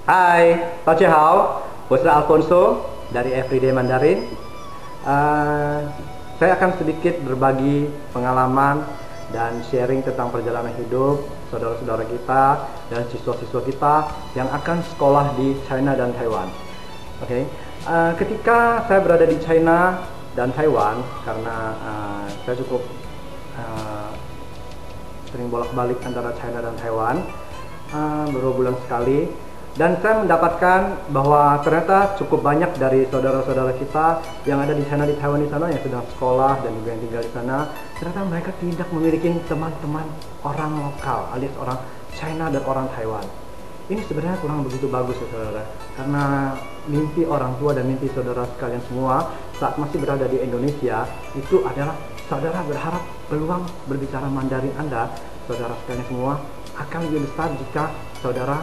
Hai, 大家好，我是 Alfonso dari Everyday Mandarin. Saya akan sedikit berbagi pengalaman dan sharing tentang perjalanan hidup saudara-saudara kita dan siswa-siswa kita yang akan sekolah di China dan Taiwan. Oke, ketika saya berada di China dan Taiwan, karena saya cukup sering bolak-balik antara China dan Taiwan, beberapa bulan sekali, dan saya mendapatkan bahwa ternyata cukup banyak dari saudara-saudara kita yang ada di China, di Taiwan di sana yang sedang sekolah dan juga yang tinggal di sana, ternyata mereka tidak memiliki teman-teman orang lokal alias orang China dan orang Taiwan. Ini sebenarnya kurang begitu bagus ya saudara, karena mimpi orang tua dan mimpi saudara sekalian semua saat masih berada di Indonesia itu adalah saudara berharap peluang berbicara Mandarin Anda, saudara sekalian semua, akan lebih besar jika saudara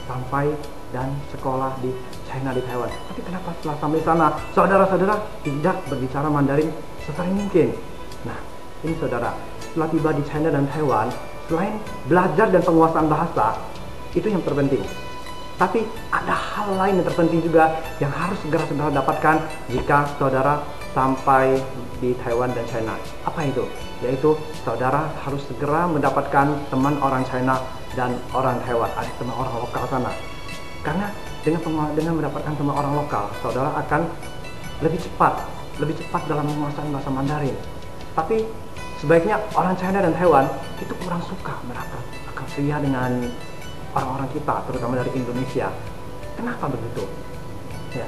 sampai dan sekolah di China, di Taiwan. Tapi kenapa setelah sampai sana saudara-saudara tidak berbicara Mandarin sesering mungkin? Nah, ini saudara, setelah tiba di China dan Taiwan, selain belajar dan penguasaan bahasa, itu yang terpenting. Tapi ada hal lain yang terpenting juga yang harus segera saudara dapatkan jika saudara sampai di Taiwan dan China. Apa itu? Yaitu saudara harus segera mendapatkan teman orang China dan orang Taiwan, alias teman orang lokal sana. Karena dengan mendapatkan teman orang lokal, saudara akan lebih cepat dalam menguasai bahasa Mandarin. Tapi sebaiknya orang China dan Taiwan itu kurang suka mereka akan seria dengan orang-orang kita, terutama dari Indonesia. Kenapa begitu? Ya,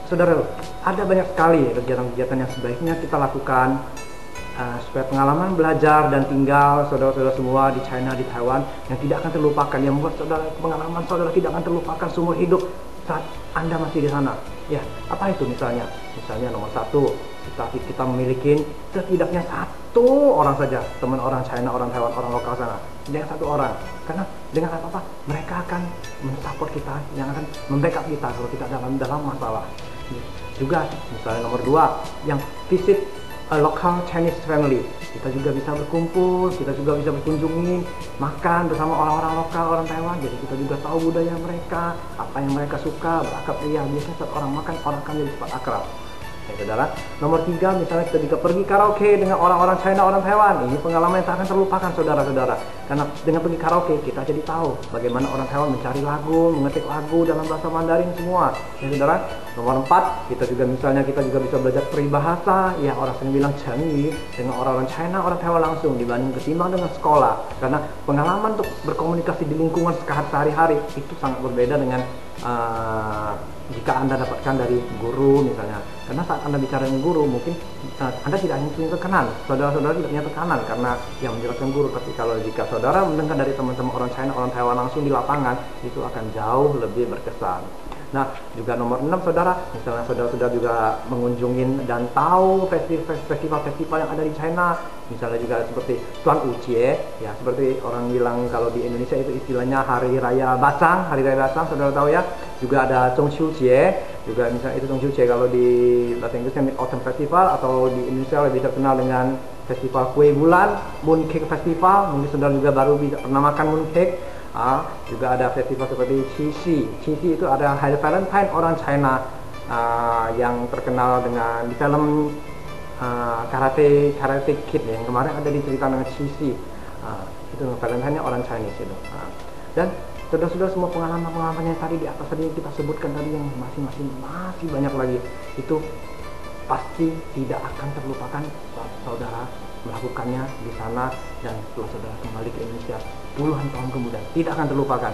saudara, ada banyak sekali kegiatan-kegiatan yang sebaiknya kita lakukan supaya pengalaman belajar dan tinggal saudara-saudara semua di China, di Taiwan yang tidak akan terlupakan, yang membuat pengalaman saudara tidak akan terlupakan seumur hidup saat Anda masih di sana. Ya, apa itu misalnya? Misalnya nomor satu, kita memiliki setidaknya satu orang saja teman orang China, orang Taiwan, orang lokal sana. Tidak satu orang, karena dengan apa-apa mereka akan mensupport kita, yang akan membackup kita kalau kita dalam masalah. Juga misalnya nomor dua, yang visit a local Chinese family, kita juga bisa berkumpul, kita juga bisa berkunjungi, makan bersama orang-orang lokal, orang Taiwan. Jadi kita juga tahu budaya mereka, apa yang mereka suka, berakrab ria. Biasanya saat orang makan, orang akan jadi cepat akrab. Ya saudara, nomor tiga, misalnya kita juga pergi karaoke dengan orang-orang China, orang Taiwan. Ini pengalaman yang tak akan terlupakan saudara-saudara, karena dengan pergi karaoke kita jadi tahu bagaimana orang Taiwan mencari lagu, mengetik lagu dalam bahasa Mandarin semua. Ya saudara, nomor empat, kita juga bisa belajar peribahasa. Ya, orang sering bilang Chinese dengan orang-orang China, orang Taiwan langsung ketimbang dengan sekolah, karena pengalaman untuk berkomunikasi di lingkungan sehari-hari itu sangat berbeda dengan jika Anda dapatkan dari guru misalnya. Karena saat Anda bicara dengan guru, mungkin Anda tidak hanya punya tekanan, saudara-saudara tidak punya tekanan karena yang menjelaskan guru. Tapi kalau jika saudara mendengar dari teman-teman orang China, orang Taiwan langsung di lapangan, itu akan jauh lebih berkesan. Nah, juga nomor 6 saudara, misalnya saudara juga mengunjungi dan tahu festival-festival yang ada di China, misalnya juga seperti Tuan Ucie, ya seperti orang bilang kalau di Indonesia itu istilahnya Hari Raya Basang, saudara tahu ya. Juga ada Zhongqiu Jie, juga misalnya itu Zhongqiu Jie kalau di bahasa Inggrisnya Mid Autumn Festival, atau di Indonesia lebih terkenal dengan Festival Kue Bulan, Mooncake Festival. Mungkin saudara juga baru pernah makan mooncake. Juga ada festival seperti Qixi itu ada Hari Valentine orang China yang terkenal dengan di film Karate Kid yang kemarin ada diceritakan dengan Qixi. Itu Valentine-nya orang Chinese itu. Dan saudara-saudara, semua pengalaman yang tadi di atas tadi kita sebutkan tadi yang masih banyak lagi, itu pasti tidak akan terlupakan saat saudara melakukannya di sana dan setelah saudara kembali ke Indonesia puluhan tahun kemudian, tidak akan terlupakan.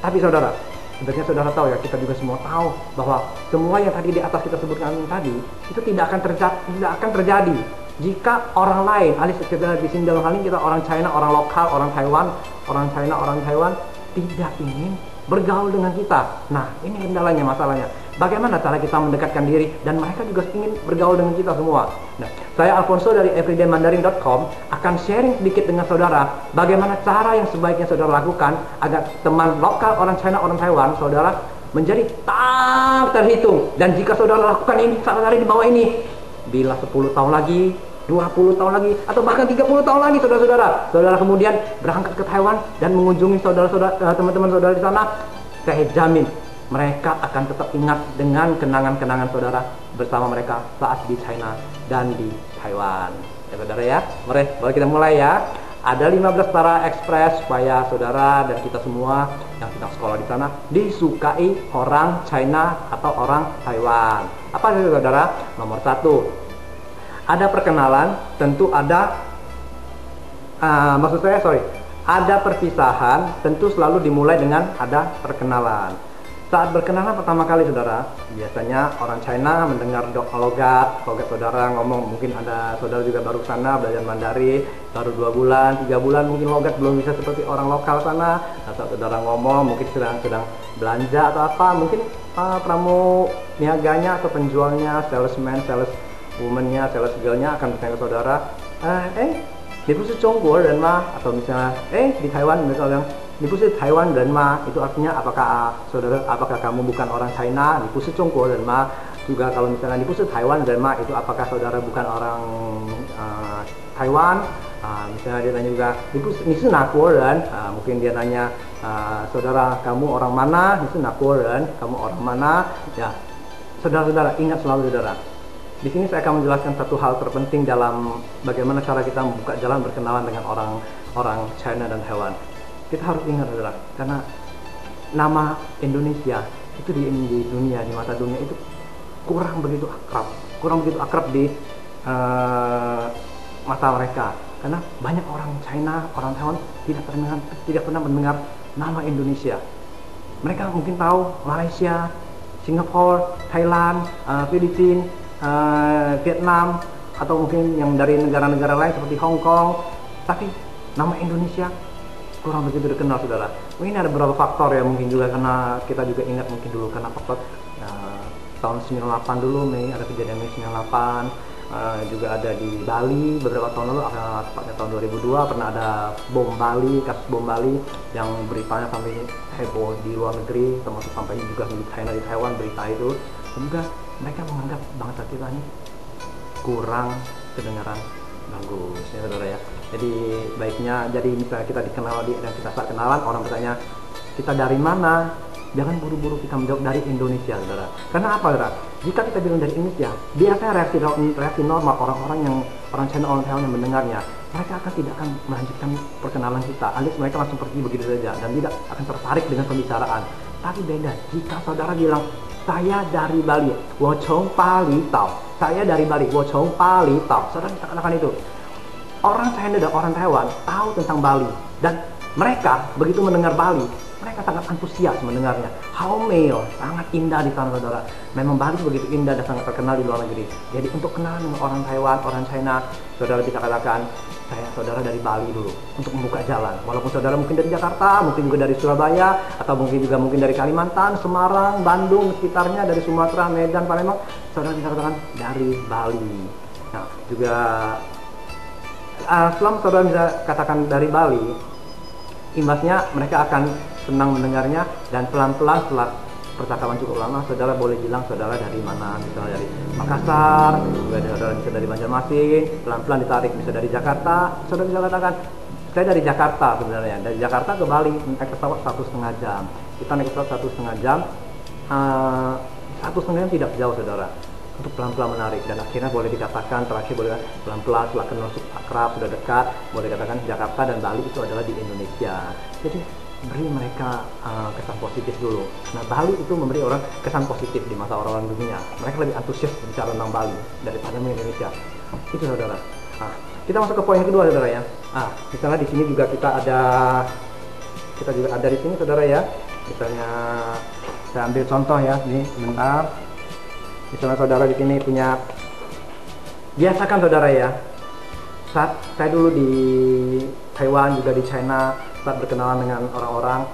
Tapi saudara, sebenarnya saudara tahu ya, kita juga semua tahu bahwa semua yang tadi di atas kita sebutkan tadi itu tidak akan terjadi jika orang lain, alias kita di sini dalam hal ini kita orang China, orang lokal, orang Taiwan, orang China, orang Taiwan tidak ingin bergaul dengan kita. Nah, ini kendalanya, masalahnya. Bagaimana cara kita mendekatkan diri dan mereka juga ingin bergaul dengan kita semua. Nah, saya Alfonso dari everydaymandarin.com akan sharing sedikit dengan saudara bagaimana cara yang sebaiknya saudara lakukan agar teman lokal orang China, orang Taiwan saudara menjadi tak terhitung. Dan jika saudara lakukan ini saat hari di bawah ini, bila 10 tahun lagi, 20 tahun lagi, atau bahkan 30 tahun lagi saudara-saudara kemudian berangkat ke Taiwan dan mengunjungi saudara-saudara, teman-teman saudara di sana, saya jamin mereka akan tetap ingat dengan kenangan-kenangan saudara bersama mereka saat di China dan di Taiwan. Ya saudara ya, mari kita mulai ya. Ada 15 cara ekspres supaya saudara dan kita semua yang sedang sekolah di sana disukai orang China atau orang Taiwan. Apa itu saudara? Nomor 1, ada perkenalan, tentu ada ada perpisahan, tentu selalu dimulai dengan ada perkenalan. Saat berkenalan pertama kali saudara, biasanya orang China mendengar logat saudara ngomong, mungkin ada saudara juga baru sana belajar Mandarin, baru 2 bulan, 3 bulan, mungkin logat belum bisa seperti orang lokal sana. Nah, saat saudara ngomong, mungkin sedang belanja atau apa, mungkin pramu niaganya atau penjualnya, salesman, sales woman-nya, sales girl-nya akan bertanya ke saudara, di pusat Chongguo dan ma, atau misalnya di Taiwan mereka bilang di pusat Taiwan dan ma, itu artinya apakah kamu bukan orang China? Di pusat Chongguo dan ma. Juga kalau misalnya di pusat Taiwan dan ma, itu apakah saudara bukan orang Taiwan? Misalnya dia tanya juga di pusat dan mungkin dia nanya saudara kamu orang mana? Di dan kamu orang mana? Ya, saudara-saudara ingat selalu saudara. Di sini saya akan menjelaskan satu hal terpenting dalam bagaimana cara kita membuka jalan berkenalan dengan orang China dan Taiwan. Kita harus ingat saudara, karena nama Indonesia itu di dunia, di mata dunia itu kurang begitu akrab di mata mereka, karena banyak orang China, orang Taiwan tidak pernah mendengar nama Indonesia. Mereka mungkin tahu Malaysia, Singapura, Thailand, Filipina, Vietnam, atau mungkin yang dari negara-negara lain seperti Hong Kong, tapi nama Indonesia kurang begitu dikenal saudara. Mungkin ada beberapa faktor ya, mungkin juga karena kita juga ingat mungkin dulu karena faktor tahun 98 dulu ada kejadian Mei 98, juga ada di Bali beberapa tahun lalu, tepatnya tahun 2002 pernah ada kasus bom Bali yang beritanya sampai heboh di luar negeri, termasuk sampai juga di China, di Taiwan berita itu. Dan juga mereka menganggap bangsa kita ini kurang kedengaran bagus ya saudara ya. Jadi baiknya, misalnya kita dikenal dan kita saat kenalan orang bertanya kita dari mana, jangan buru-buru kita menjawab dari Indonesia saudara. Karena apa saudara? Jika kita bilang dari Indonesia, biasanya reaksi normal orang China, orang Taiwan yang mendengarnya, mereka tidak akan melanjutkan perkenalan kita, alias mereka langsung pergi begitu saja dan tidak akan tertarik dengan pembicaraan. Tapi beda jika saudara bilang saya dari Bali, Wochong Pali Tao. Saya dari Bali, Wochong Pali Tao. Saudara bisa katakan itu. Orang China dan orang Taiwan tahu tentang Bali, dan mereka begitu mendengar Bali, mereka sangat antusias mendengarnya. Haomeo, sangat indah di sana saudara. Memang Bali begitu indah dan sangat terkenal di luar negeri. Jadi untuk kenalan dengan orang Taiwan, orang China, saudara bisa katakan saudara dari Bali dulu untuk membuka jalan. Walaupun saudara mungkin dari Jakarta, mungkin juga dari Surabaya, atau mungkin dari Kalimantan, Semarang, Bandung, sekitarnya, dari Sumatera, Medan, Palembang, saudara bisa katakan dari Bali. Nah, juga selama saudara bisa katakan dari Bali, imbasnya mereka akan senang mendengarnya, dan pelan-pelan setelah percakapan cukup lama, saudara boleh bilang saudara dari mana, misalnya dari Makassar, juga saudara bisa dari Banjarmasin, pelan-pelan ditarik, bisa dari Jakarta, saudara bisa katakan saya dari Jakarta sebenarnya, dari Jakarta ke Bali naik pesawat 1,5 jam, kita naik pesawat 1,5 jam, 1,5 jam tidak jauh saudara, untuk pelan-pelan menarik, dan akhirnya boleh dikatakan terakhir boleh pelan-pelan setelah kenal akrab, sudah dekat, boleh katakan Jakarta dan Bali itu adalah di Indonesia. Jadi beri mereka kesan positif dulu. Nah, Bali itu memberi orang kesan positif di mata orang-orang dunia. Mereka lebih antusias bicara tentang Bali daripada Indonesia. Itu saudara. Nah, kita masuk ke poin kedua saudara ya. Misalnya di sini juga kita juga ada di sini saudara ya. Misalnya saya ambil contoh ya, ini sebentar. Misalnya saudara di sini punya, biasakan saudara ya, saat saya dulu di Taiwan juga di China, saat berkenalan dengan orang-orang,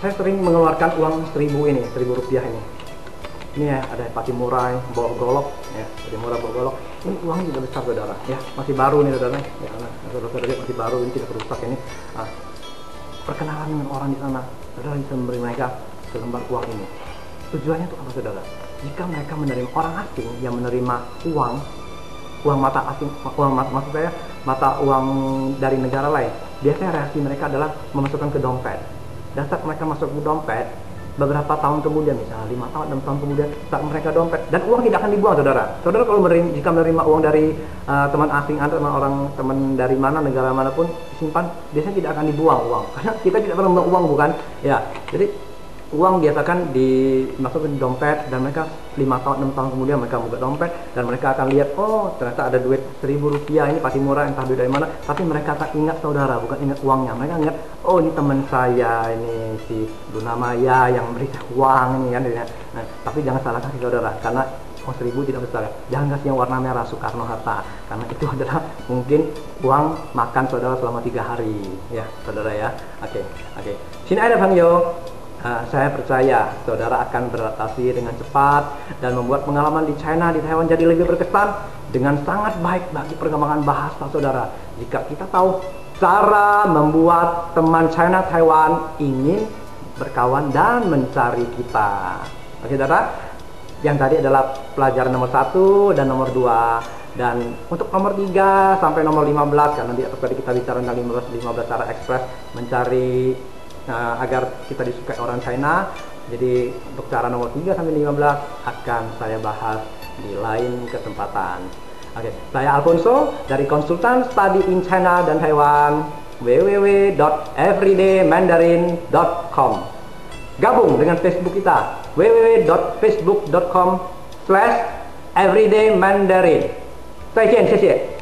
saya sering mengeluarkan uang 1.000 rupiah ini. Ini ya, ada pati murai, bawa golok, ya, pati murai bawa golok. Ini uangnya juga besar saudara, ya, masih baru nih saudara, ya, saudara lihat masih baru, ini tidak rusak ini. Perkenalan dengan orang di sana, saudara bisa memberi mereka selembar uang ini. Tujuannya untuk apa saudara? Jika mereka menerima orang asing yang menerima uang mata asing, maksud saya mata uang dari negara lain, biasanya reaksi mereka adalah memasukkan ke dompet. Dan saat mereka masuk ke dompet, beberapa tahun kemudian, misalnya 5 tahun, 6 tahun kemudian, saat mereka dompet, dan uang tidak akan dibuang, saudara. Saudara kalau jika menerima uang dari teman asing atau teman dari mana, negara manapun, simpan, biasanya tidak akan dibuang uang, karena kita tidak pernah membuang uang, bukan? Ya, jadi uang biasakan dimasukkan di dompet, dan mereka 5 tahun, 6 tahun kemudian mereka buka dompet, dan mereka akan lihat, oh ternyata ada duit 1.000 rupiah, ini pasti murah, entah duit dari mana, tapi mereka akan ingat, saudara, bukan ingat uangnya. Mereka ingat, oh ini teman saya, ini si Luna Maya yang beri uang ini kan. Nah, tapi jangan salah kasih, saudara, karena uang 1.000 tidak besar. Jangan kasih yang warna merah Soekarno-Hatta, karena itu adalah mungkin uang makan saudara selama 3 hari, ya saudara ya. Oke. Sini ada Bang Yo. Saya percaya saudara akan beradaptasi dengan cepat dan membuat pengalaman di China, di Taiwan jadi lebih berkesan dengan sangat baik bagi perkembangan bahasa saudara. Jika kita tahu cara membuat teman China Taiwan ingin berkawan dan mencari kita. Oke, saudara. Yang tadi adalah pelajaran nomor 1 dan nomor 2. Dan untuk nomor 3 sampai nomor 15, karena di atas tadi kita bicara tentang 15 cara ekspres mencari agar kita disukai orang China. Jadi untuk cara nomor 3 sampai 15 akan saya bahas di lain kesempatan. Oke, saya Alfonso dari konsultan Study in China dan Taiwan, www.everydaymandarin.com. Gabung dengan Facebook kita, www.facebook.com/everydaymandarin. 再见，谢谢。